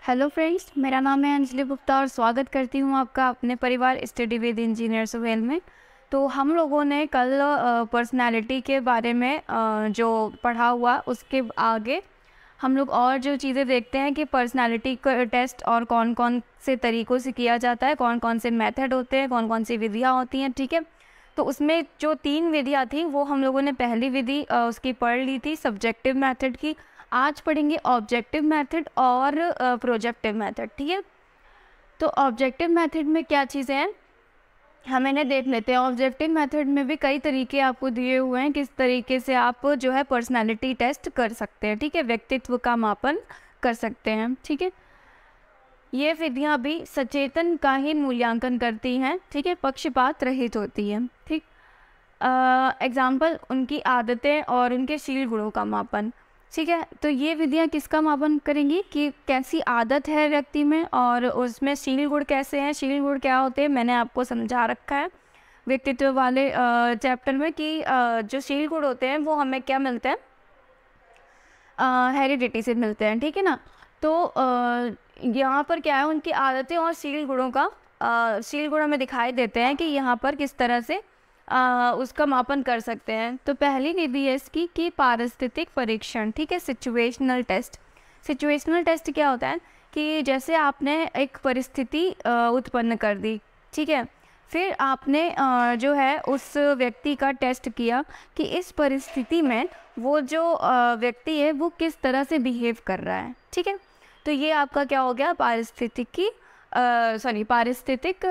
Hello friends, मेरा नाम है अंजलि गुप्ता और स्वागत करती हूँ आपका अपने परिवार स्टडी विद इंजीनियर सुहेल में। तो हम लोगों ने कल पर्सनालिटी के बारे में जो पढ़ा हुआ उसके आगे हम लोग और जो चीज़ें देखते हैं कि पर्सनालिटी का टेस्ट और कौन कौन से तरीक़ों से किया जाता है, कौन कौन से मेथड होते हैं, कौन कौन सी विधियाँ होती हैं। ठीक है, तो उसमें जो 3 विधियाँ थी वो हम लोगों ने पहली विधि उसकी पढ़ ली थी, सब्जेक्टिव मेथड की। आज पढ़ेंगे ऑब्जेक्टिव मेथड और प्रोजेक्टिव मेथड। ठीक है, तो ऑब्जेक्टिव मेथड में क्या चीज़ें हैं हम इन्हें देख लेते हैं। ऑब्जेक्टिव मेथड में भी कई तरीके आपको दिए हुए हैं किस तरीके से आप जो है पर्सनालिटी टेस्ट कर सकते हैं। ठीक है, व्यक्तित्व का मापन कर सकते हैं। ठीक है, ये विधियाँ भी सचेतन का ही मूल्यांकन करती हैं। ठीक है, पक्षपात रहित होती है। ठीक, एग्जाम्पल उनकी आदतें और उनके शील गुणों का मापन। ठीक है, तो ये विधियाँ किसका मापन करेंगी कि कैसी आदत है व्यक्ति में और उसमें शील गुण कैसे हैं। शील गुण क्या होते हैं मैंने आपको समझा रखा है व्यक्तित्व वाले चैप्टर में कि जो शील गुण होते हैं वो हमें क्या मिलते हैं, हेरिडिटी से मिलते हैं। ठीक है ना, तो यहाँ पर क्या है उनकी आदतें और शील गुणों का शील गुण हमें दिखाई देते हैं कि यहाँ पर किस तरह से उसका मापन कर सकते हैं। तो पहली विधि है इसकी कि पारिस्थितिक परीक्षण। ठीक है, सिचुएशनल टेस्ट। सिचुएशनल टेस्ट क्या होता है कि जैसे आपने एक परिस्थिति उत्पन्न कर दी, ठीक है, फिर आपने जो है उस व्यक्ति का टेस्ट किया कि इस परिस्थिति में वो जो व्यक्ति है वो किस तरह से बिहेव कर रहा है। ठीक है, तो ये आपका क्या हो गया, पारिस्थितिक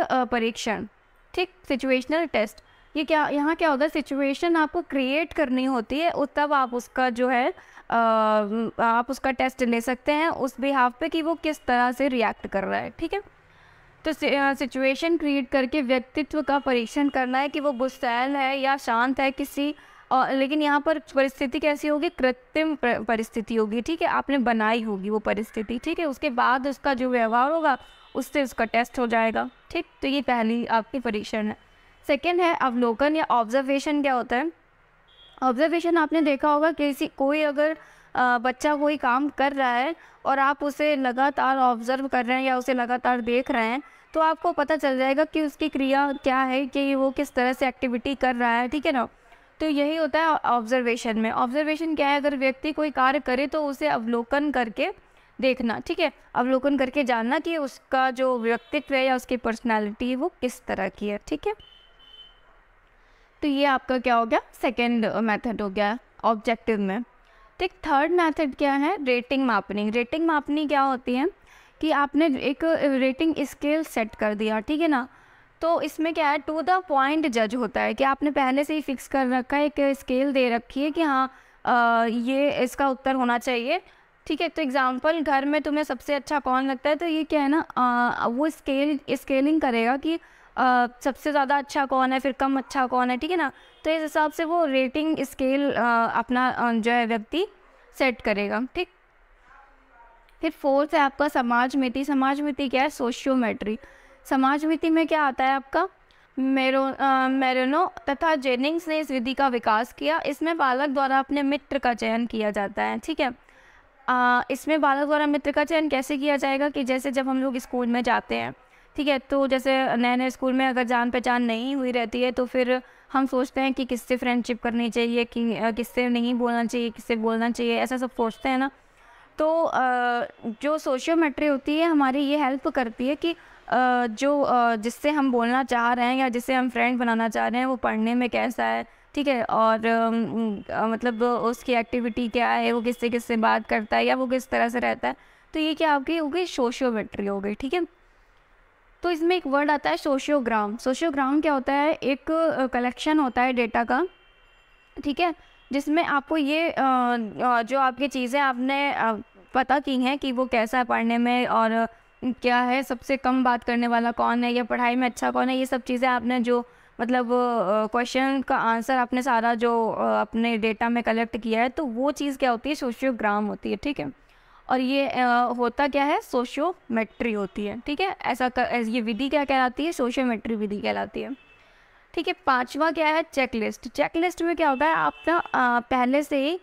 परीक्षण। ठीक, सिचुएशनल टेस्ट ये क्या, यहाँ क्या होता है, सिचुएशन आपको क्रिएट करनी होती है और तब आप उसका जो है आप उसका टेस्ट ले सकते हैं उस बिहाफ पे कि वो किस तरह से रिएक्ट कर रहा है। ठीक है, तो सिचुएशन क्रिएट करके व्यक्तित्व का परीक्षण करना है कि वो गुस्सैल है या शांत है किसी लेकिन यहाँ पर परिस्थिति कैसी होगी, कृत्रिम परिस्थिति होगी। ठीक है, आपने बनाई होगी वो परिस्थिति। ठीक है, उसके बाद उसका जो व्यवहार होगा उससे उसका टेस्ट हो जाएगा। ठीक, तो ये पहली आपकी परीक्षण है। सेकेंड है अवलोकन या ऑब्जर्वेशन। क्या होता है ऑब्जर्वेशन, आपने देखा होगा कोई अगर बच्चा कोई काम कर रहा है और आप उसे लगातार ऑब्जर्व कर रहे हैं या उसे लगातार देख रहे हैं तो आपको पता चल जाएगा कि उसकी क्रिया क्या है, कि वो किस तरह से एक्टिविटी कर रहा है। ठीक है ना, तो यही होता है ऑब्जर्वेशन में। ऑब्जर्वेशन क्या है, अगर व्यक्ति कोई कार्य करे तो उसे अवलोकन करके देखना। ठीक है, अवलोकन करके जानना कि उसका जो व्यक्तित्व है या उसकी पर्सनैलिटी है वो किस तरह की है। ठीक है, तो ये आपका क्या हो गया, सेकेंड मेथड हो गया ऑब्जेक्टिव में। ठीक, थर्ड मेथड क्या है, रेटिंग मापनी। रेटिंग मापनी क्या होती है कि आपने एक रेटिंग स्केल सेट कर दिया। ठीक है ना, तो इसमें क्या है, टू द पॉइंट जज होता है कि आपने पहले से ही फिक्स कर रखा है, एक स्केल दे रखी है कि हाँ ये इसका उत्तर होना चाहिए। ठीक है, तो एग्जांपल घर में तुम्हें सबसे अच्छा कौन लगता है, तो ये क्या है ना वो स्केलिंग करेगा कि सबसे ज़्यादा अच्छा कौन है, फिर कम अच्छा कौन है। ठीक है ना, तो इस हिसाब से वो रेटिंग स्केल अपना जो है व्यक्ति सेट करेगा। ठीक, फिर फोर्थ है आपका समाजमिति। समाजमिति क्या है, सोशियोमेट्री। समाजमिति में क्या आता है आपका, मेरोनो तथा जेनिंग्स ने इस विधि का विकास किया। इसमें बालक द्वारा अपने मित्र का चयन किया जाता है। ठीक है, इसमें बालक द्वारा मित्र का चयन कैसे किया जाएगा कि जैसे जब हम लोग स्कूल में जाते हैं, ठीक है, तो जैसे नए नए स्कूल में अगर जान पहचान नहीं हुई रहती है तो फिर हम सोचते हैं कि किससे फ्रेंडशिप करनी चाहिए, कि किससे नहीं बोलना चाहिए, किससे बोलना चाहिए, ऐसा सब सोचते हैं ना। तो जो सोशियोमेट्री होती है हमारी ये हेल्प करती है कि जिससे हम बोलना चाह रहे हैं या जिससे हम फ्रेंड बनाना चाह रहे हैं वो पढ़ने में कैसा है। ठीक है, और मतलब उसकी एक्टिविटी क्या है, वो किससे किससे बात करता है या वो किस तरह से रहता है। तो ये क्या आपकी हो गई, सोशियोमेट्री हो गई। ठीक है, तो इसमें एक वर्ड आता है सोशियोग्राम। सोशियोग्राम क्या होता है, एक कलेक्शन होता है डेटा का। ठीक है, जिसमें आपको ये जो आपकी चीज़ें आपने पता की हैं कि वो कैसा है पढ़ने में और क्या है, सबसे कम बात करने वाला कौन है या पढ़ाई में अच्छा कौन है, ये सब चीज़ें आपने जो मतलब क्वेश्चन का आंसर आपने सारा जो अपने डेटा में कलेक्ट किया है तो वो चीज़ क्या होती है, सोशियोग्राम होती है। ठीक है, और ये होता क्या है, सोशियोमेट्री होती है। ठीक है, ये विधि क्या कहलाती है, सोशियोमेट्री विधि कहलाती है। ठीक है, पांचवा क्या है, चेकलिस्ट। चेकलिस्ट में क्या होता है, आप ना पहले से ही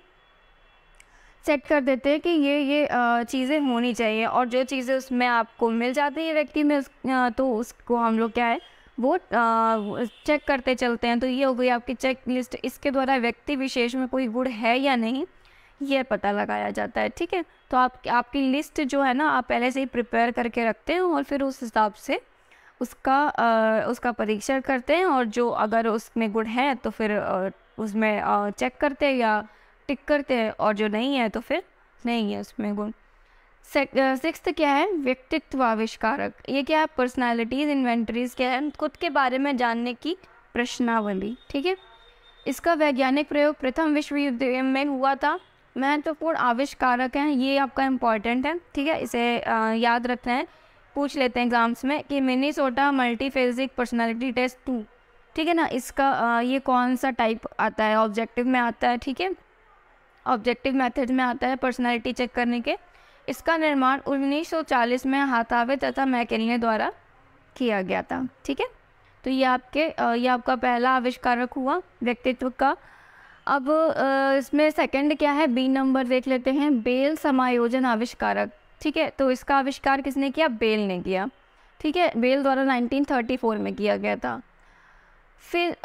सेट कर देते हैं कि ये चीज़ें होनी चाहिए, और जो चीज़ें उसमें आपको मिल जाती है व्यक्ति में तो उसको हम लोग क्या है वो चेक करते चलते हैं। तो ये हो गई आपकी चेक लिस्ट। इसके द्वारा व्यक्ति विशेष में कोई गुण है या नहीं ये पता लगाया जाता है। ठीक है, तो आपकी लिस्ट जो है ना आप पहले से ही प्रिपेयर करके रखते हैं और फिर उस हिसाब से उसका परीक्षण करते हैं, और जो अगर उसमें गुण है तो फिर उसमें चेक करते हैं या टिक करते हैं, और जो नहीं है तो फिर नहीं है उसमें गुण। सिक्स्थ क्या है, व्यक्तित्व आविष्कारक। ये क्या है, पर्सनालिटीज़ इन्वेंटरीज क्या है, खुद के बारे में जानने की प्रश्नावली। ठीक है, इसका वैज्ञानिक प्रयोग प्रथम विश्व युद्ध में हुआ था। महत्वपूर्ण आविष्कारक हैं, ये आपका इम्पॉर्टेंट है। ठीक है, इसे याद रखना है, पूछ लेते हैं एग्जाम्स में कि मिनीसोटा मल्टीफेजिक पर्सनालिटी टेस्ट 2। ठीक है ना, इसका ये कौन सा टाइप आता है, ऑब्जेक्टिव में आता है। ठीक है, ऑब्जेक्टिव मेथड में आता है पर्सनालिटी चेक करने के। इसका निर्माण 1940 में हाथावे तथा मैकेले द्वारा किया गया था। ठीक है, तो ये आपका पहला आविष्कारक हुआ व्यक्तित्व का। अब इसमें सेकंड क्या है, बी नंबर देख लेते हैं, बेल समायोजन आविष्कारक। ठीक है, तो इसका आविष्कार किसने किया, बेल ने किया। ठीक है, बेल द्वारा 1934 में किया गया था। फिर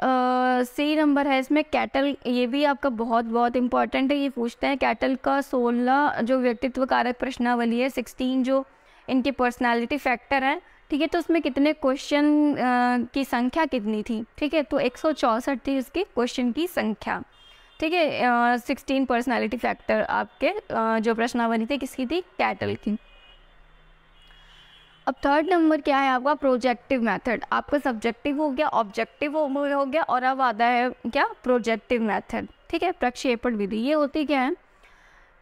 सी नंबर है इसमें कैटल। ये भी आपका बहुत बहुत इम्पॉर्टेंट है, ये पूछते हैं कैटल का 16 जो व्यक्तित्व कारक प्रश्नावली है, 16 जो इनके पर्सनालिटी फैक्टर हैं। ठीक है, तो उसमें कितने क्वेश्चन की संख्या कितनी थी। ठीक है, तो 164 थी इसकी क्वेश्चन की संख्या। ठीक है, 16 पर्सनालिटी फैक्टर आपके जो प्रश्नावली थी किसकी थी, कैटल की। अब थर्ड नंबर क्या है आपका, प्रोजेक्टिव मेथड। आपका सब्जेक्टिव हो गया, ऑब्जेक्टिव हो गया, और अब आता है क्या, प्रोजेक्टिव मेथड। ठीक है, प्रक्षेपण विधि। ये होती क्या है,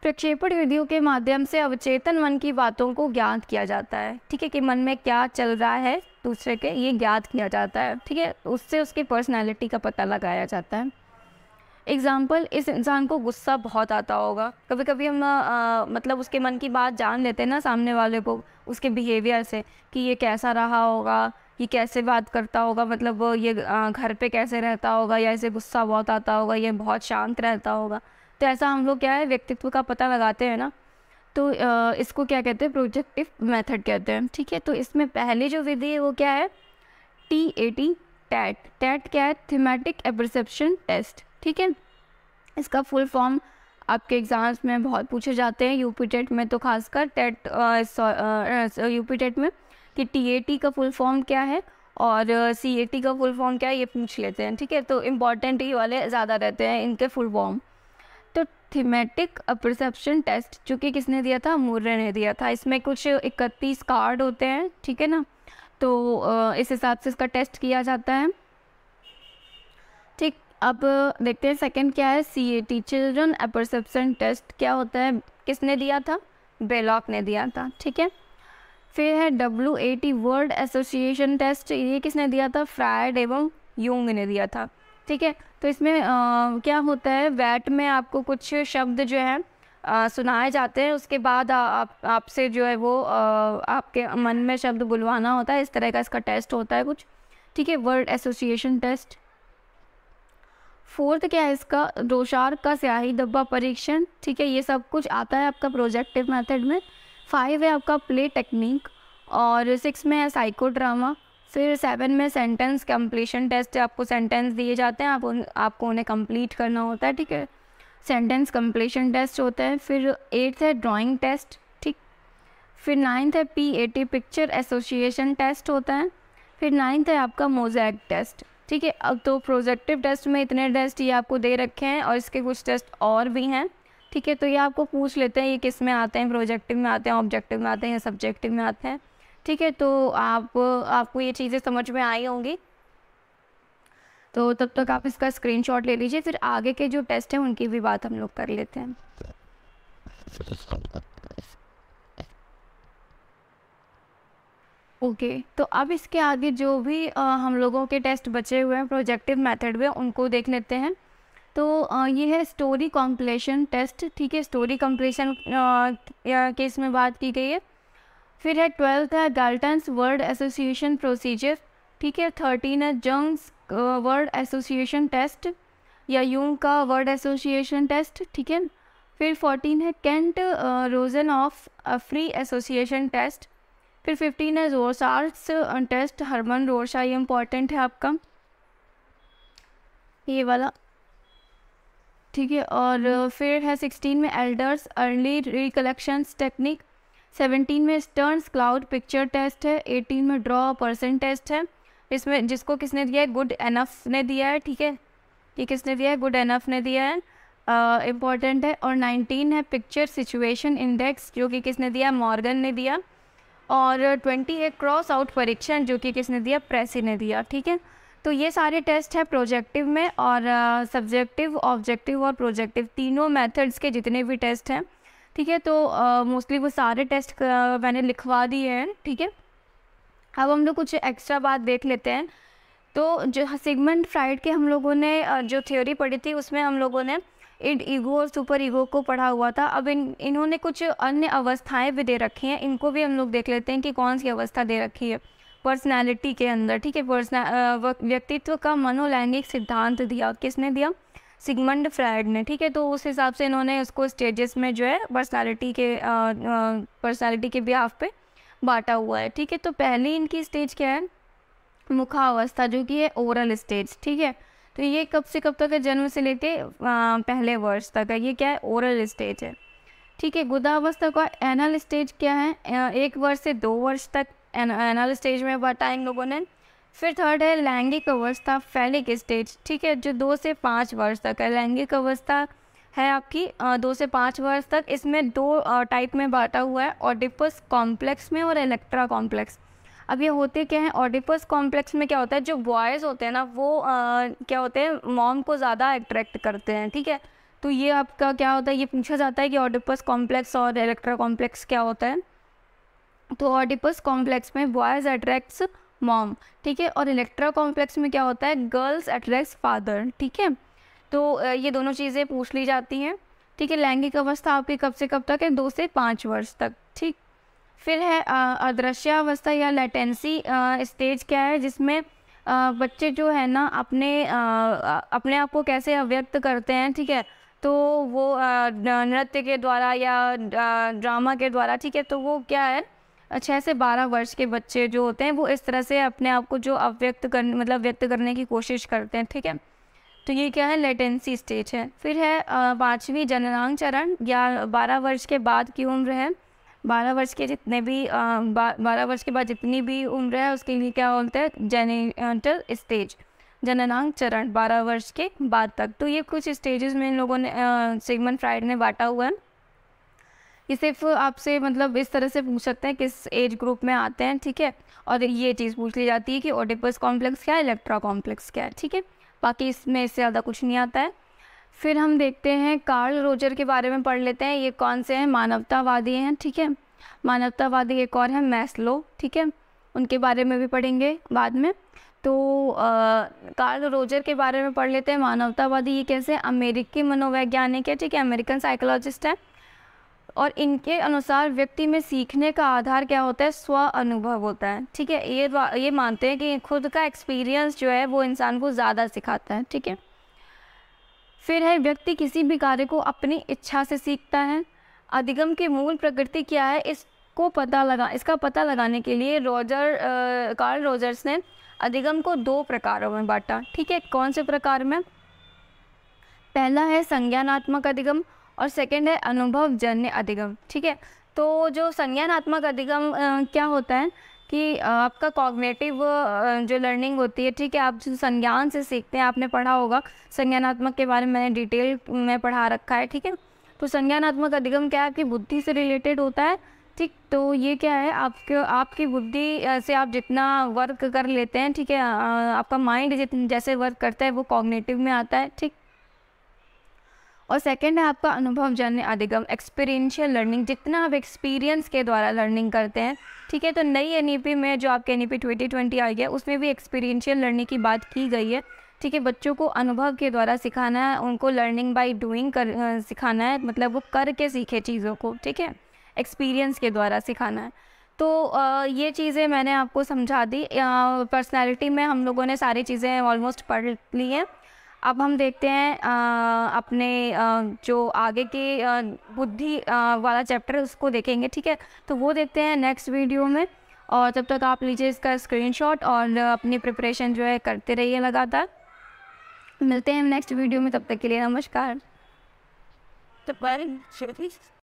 प्रक्षेपण विधियों के माध्यम से अवचेतन मन की बातों को ज्ञात किया जाता है। ठीक है, कि मन में क्या चल रहा है दूसरे के, ये ज्ञात किया जाता है। ठीक है, उससे उसकी पर्सनैलिटी का पता लगाया जाता है। एग्ज़ाम्पल, इस इंसान को गुस्सा बहुत आता होगा। कभी कभी हम मतलब उसके मन की बात जान लेते हैं ना सामने वाले को, उसके बिहेवियर से, कि ये कैसा रहा होगा, ये कैसे बात करता होगा, मतलब ये घर पे कैसे रहता होगा, या इसे गुस्सा बहुत आता होगा, ये बहुत शांत रहता होगा। तो ऐसा हम लोग क्या है व्यक्तित्व का पता लगाते हैं ना, तो इसको क्या कहते हैं, प्रोजेक्टिव मेथड कहते हैं। ठीक है, तो इसमें पहली जो विधि है वो क्या है, TAT टैट। टैट क्या है, थीमेटिक एपर्सेप्शन टेस्ट। ठीक है, इसका फुल फॉर्म आपके एग्ज़ाम्स में बहुत पूछे जाते हैं, यूपी टेट में तो खासकर यूपी टेट में, कि TAT का फुल फॉर्म क्या है और CAT का फुल फॉर्म क्या है, ये पूछ लेते हैं। ठीक है, तो इम्पॉर्टेंट ये वाले ज़्यादा रहते हैं इनके फुल फॉर्म। तो थीमेटिक परसेप्शन टेस्ट जो कि किसने दिया था, मुर्रे ने दिया था। इसमें कुछ 31 कार्ड होते हैं। ठीक है ना, तो इस हिसाब से इसका टेस्ट किया जाता है। ठीक, अब देखते हैं सेकंड क्या है, CAT चिल्ड्रन परसेप्शन टेस्ट। क्या होता है, किसने दिया था, बेलॉक ने दिया था। ठीक है, फिर है WAT वर्ड एसोसिएशन टेस्ट। ये किसने दिया था, फ्रायड एवं यूंग ने दिया था। ठीक है, तो इसमें क्या होता है, वैट में आपको कुछ शब्द जो है सुनाए जाते हैं, उसके बाद आपसे जो है वो आपके मन में शब्द बुलवाना होता है। इस तरह का इसका टेस्ट होता है कुछ। ठीक है, वर्ड एसोसिएशन टेस्ट। फोर्थ क्या है इसका, रोशार का स्याही डब्बा परीक्षण। ठीक है, ये सब कुछ आता है आपका प्रोजेक्टिव मेथड में। 5 है आपका प्ले टेक्निक, और 6 में है साइको ड्रामा। फिर 7 में सेंटेंस कंप्लीशन टेस्ट। आपको सेंटेंस दिए जाते हैं, आपको उन्हें कंप्लीट करना होता है। ठीक है, सेंटेंस कंप्लीशन टेस्ट होता है। फिर 8 है ड्राइंग टेस्ट। ठीक, फिर 9 है PAT पिक्चर एसोसिएशन टेस्ट होता है। फिर 9 है आपका मोज़ेक टेस्ट। ठीक है, अब तो प्रोजेक्टिव टेस्ट में इतने टेस्ट ये आपको दे रखे हैं, और इसके कुछ टेस्ट और भी हैं। ठीक है, तो ये आपको पूछ लेते हैं ये किस में आते हैं, प्रोजेक्टिव में आते हैं, ऑब्जेक्टिव में आते हैं, या सब्जेक्टिव में आते हैं। ठीक है, तो आपको ये चीज़ें समझ में आई होंगी, तो तब तक आप इसका स्क्रीनशॉट ले लीजिए। फिर आगे के जो टेस्ट हैं उनकी भी बात हम लोग कर लेते हैं। ओके, तो अब इसके आगे जो भी हम लोगों के टेस्ट बचे हुए हैं प्रोजेक्टिव मेथड में, उनको देख लेते हैं। तो ये है स्टोरी कॉम्प्लीशन टेस्ट। ठीक है, स्टोरी कॉम्प्लीशन के इसमें बात की गई है। फिर है 12 है गाल्टन्स वर्ड एसोसिएशन प्रोसीजर। ठीक है, 13 है जंग्स वर्ड एसोसिएशन टेस्ट, या यूंग का वर्ड एसोसिएशन टेस्ट। ठीक है, फिर 14 है Kent Rosanoff free association test. फिर 15 है रोसार्ट्स टेस्ट, हरमन रोशा, ये इम्पॉर्टेंट है आपका ये वाला, ठीक है। और फिर है 16 में एल्डर्स अर्ली रिकलेक्शंस टेक्निक। 17 में स्टर्न्स क्लाउड पिक्चर टेस्ट है। 18 में ड्रॉ पर्सन टेस्ट है, इसमें जिसको किसने दिया है, गुड एनफ ने दिया है, ठीक है, ये किसने दिया है, गुड एनफ ने दिया है, इम्पॉर्टेंट है। और 19 है पिक्चर सिचुएशन इंडेक्स, जो कि किसने दिया, मॉर्गन ने दिया। और 20 है क्रॉस आउट परीक्षण, जो कि किसने दिया, प्रेसी ने दिया, ठीक है। तो ये सारे टेस्ट है प्रोजेक्टिव में, और सब्जेक्टिव, ऑब्जेक्टिव और प्रोजेक्टिव तीनों मेथड्स के जितने भी टेस्ट हैं, ठीक है। तो मोस्टली वो सारे टेस्ट मैंने लिखवा दिए हैं, ठीक है। अब हम लोग कुछ एक्स्ट्रा बात देख लेते हैं। तो जो सिगमंड फ्राइड के हम लोगों ने जो थ्योरी पढ़ी थी, उसमें हम लोगों ने ईगो और सुपर ईगो को पढ़ा हुआ था। अब इन्होंने कुछ अन्य अवस्थाएं भी दे रखी हैं, इनको भी हम लोग देख लेते हैं कि कौन सी अवस्था दे रखी है पर्सनालिटी के अंदर, ठीक है। व्यक्तित्व का मनोलैंगिक सिद्धांत दिया, किसने दिया, सिगमंड फ्राइड ने, ठीक है। तो उस हिसाब से इन्होंने उसको स्टेजेस में जो है पर्सनालिटी के बिहाफ पे बांटा हुआ है, ठीक है। तो पहली इनकी स्टेज क्या है, मुखावस्था, जो कि है ओरल स्टेज, ठीक है। तो ये कब से कब तक है, जन्म से लेके पहले वर्ष तक है, ये क्या है, ओरल स्टेज है, ठीक है। गुदावस्था का एनल स्टेज क्या है, 1 वर्ष से 2 वर्ष तक एनल स्टेज में बांटा इन लोगों ने। फिर थर्ड है लैंगिक अवस्था, फैलिक स्टेज, ठीक है, जो 2 से 5 वर्ष तक है। लैंगिक अवस्था है आपकी 2 से 5 वर्ष तक। इसमें 2 टाइप में बांटा हुआ है, ऑडिपस कॉम्प्लेक्स में और इलेक्ट्रा कॉम्प्लेक्स। अब ये होते क्या हैं, ऑडिपस कॉम्प्लेक्स में क्या होता है, जो बॉयज़ होते हैं ना वो क्या होते हैं, मॉम को ज़्यादा अट्रैक्ट करते हैं, ठीक है। तो ये आपका क्या होता है, ये पूछा जाता है कि ऑडिपस कॉम्प्लेक्स और इलेक्ट्रा कॉम्प्लेक्स क्या होता है। तो ऑडिपस कॉम्प्लेक्स में बॉयज़ अट्रैक्ट्स मॉम, ठीक है, और इलेक्ट्रा कॉम्प्लेक्स में क्या होता है, गर्ल्स अट्रैक्ट्स फादर, ठीक है। तो ये दोनों चीज़ें पूछ ली जाती हैं, ठीक है। लैंगिक अवस्था आपकी कब से कब तक है, 2 से 5 वर्ष तक, ठीक। फिर है अदृश्यावस्था या लेटेंसी स्टेज, क्या है, जिसमें बच्चे जो है ना अपने आप को कैसे अव्यक्त करते हैं, ठीक है। तो वो नृत्य के द्वारा या ड्रामा के द्वारा, ठीक है। तो वो क्या है, 6 से 12 वर्ष के बच्चे जो होते हैं वो इस तरह से अपने आप को जो व्यक्त करने की कोशिश करते हैं, ठीक है। तो ये क्या है, लेटेंसी स्टेज है। फिर है 5वीं जननांग चरण, या 12 वर्ष के बाद की उम्र है। 12 वर्ष के जितने भी 12 वर्ष के बाद जितनी भी उम्र है उसके लिए क्या बोलते हैं, जेनिटल स्टेज, जननांग चरण, 12 वर्ष के बाद तक। तो ये कुछ स्टेजेस में इन लोगों ने सिगमंड फ्राइड ने बांटा हुआ है। ये सिर्फ आपसे मतलब इस तरह से पूछ सकते हैं किस एज ग्रुप में आते हैं, ठीक है। और ये चीज़ पूछ ली जाती है कि ओडिपस कॉम्प्लेक्स क्या है, इलेक्ट्रा कॉम्प्लेक्स क्या है, ठीक है। बाकी इसमें इससे ज़्यादा कुछ नहीं आता है। फिर हम देखते हैं कार्ल रोजर के बारे में पढ़ लेते हैं। ये कौन से हैं, मानवतावादी हैं, ठीक है। मानवतावादी एक और है मैस्लो, ठीक है, उनके बारे में भी पढ़ेंगे बाद में। तो कार्ल रोजर के बारे में पढ़ लेते हैं। मानवतावादी ये कैसे, अमेरिकी मनोवैज्ञानिक है, ठीक है, अमेरिकन साइकोलॉजिस्ट है। और इनके अनुसार व्यक्ति में सीखने का आधार क्या होता है, स्व अनुभव होता है, ठीक है। ये मानते हैं कि खुद का एक्सपीरियंस जो है वो इंसान को ज़्यादा सिखाता है, ठीक है। फिर है व्यक्ति किसी भी कार्य को अपनी इच्छा से सीखता है। अधिगम की मूल प्रकृति क्या है, इसका पता लगाने के लिए कार्ल रोजर्स ने अधिगम को 2 प्रकारों में बांटा, ठीक है। कौन से प्रकार में, पहला है संज्ञानात्मक अधिगम और सेकंड है अनुभवजन्य अधिगम, ठीक है। तो जो संज्ञानात्मक अधिगम क्या होता है कि आपका कॉग्निटिव जो लर्निंग होती है, ठीक है, आप जो संज्ञान से सीखते हैं, आपने पढ़ा होगा संज्ञानात्मक के बारे में, मैंने डिटेल में पढ़ा रखा है, ठीक है। तो संज्ञानात्मक अधिगम क्या है, आपकी बुद्धि से रिलेटेड होता है, ठीक। तो ये क्या है, आपकी बुद्धि से आप जितना वर्क कर लेते हैं, ठीक है, आपका माइंड जैसे वर्क करता है वो कॉग्निटिव में आता है, ठीक। और सेकंड है आपका अनुभवजन्य अधिगम, एक्सपीरियंशियल लर्निंग, जितना आप एक्सपीरियंस के द्वारा लर्निंग करते हैं, ठीक है। तो नई एनईपी में जो आपके एनईपी 2020 आई है उसमें भी एक्सपीरियंशियल लर्निंग की बात की गई है, ठीक है। बच्चों को अनुभव के द्वारा सिखाना है, उनको लर्निंग बाय डूइंग सिखाना है, मतलब वो करके सीखे चीज़ों को, ठीक है, एक्सपीरियंस के द्वारा सिखाना है। तो ये चीज़ें मैंने आपको समझा दी। पर्सनैलिटी में हम लोगों ने सारी चीज़ें ऑलमोस्ट पढ़ ली हैं। अब हम देखते हैं अपने जो आगे के बुद्धि वाला चैप्टर उसको देखेंगे, ठीक है। तो वो देखते हैं नेक्स्ट वीडियो में, और तब तक आप लीजिए इसका स्क्रीनशॉट और अपनी प्रिपरेशन जो है करते रहिए लगातार। मिलते हैं नेक्स्ट वीडियो में, तब तक के लिए नमस्कार।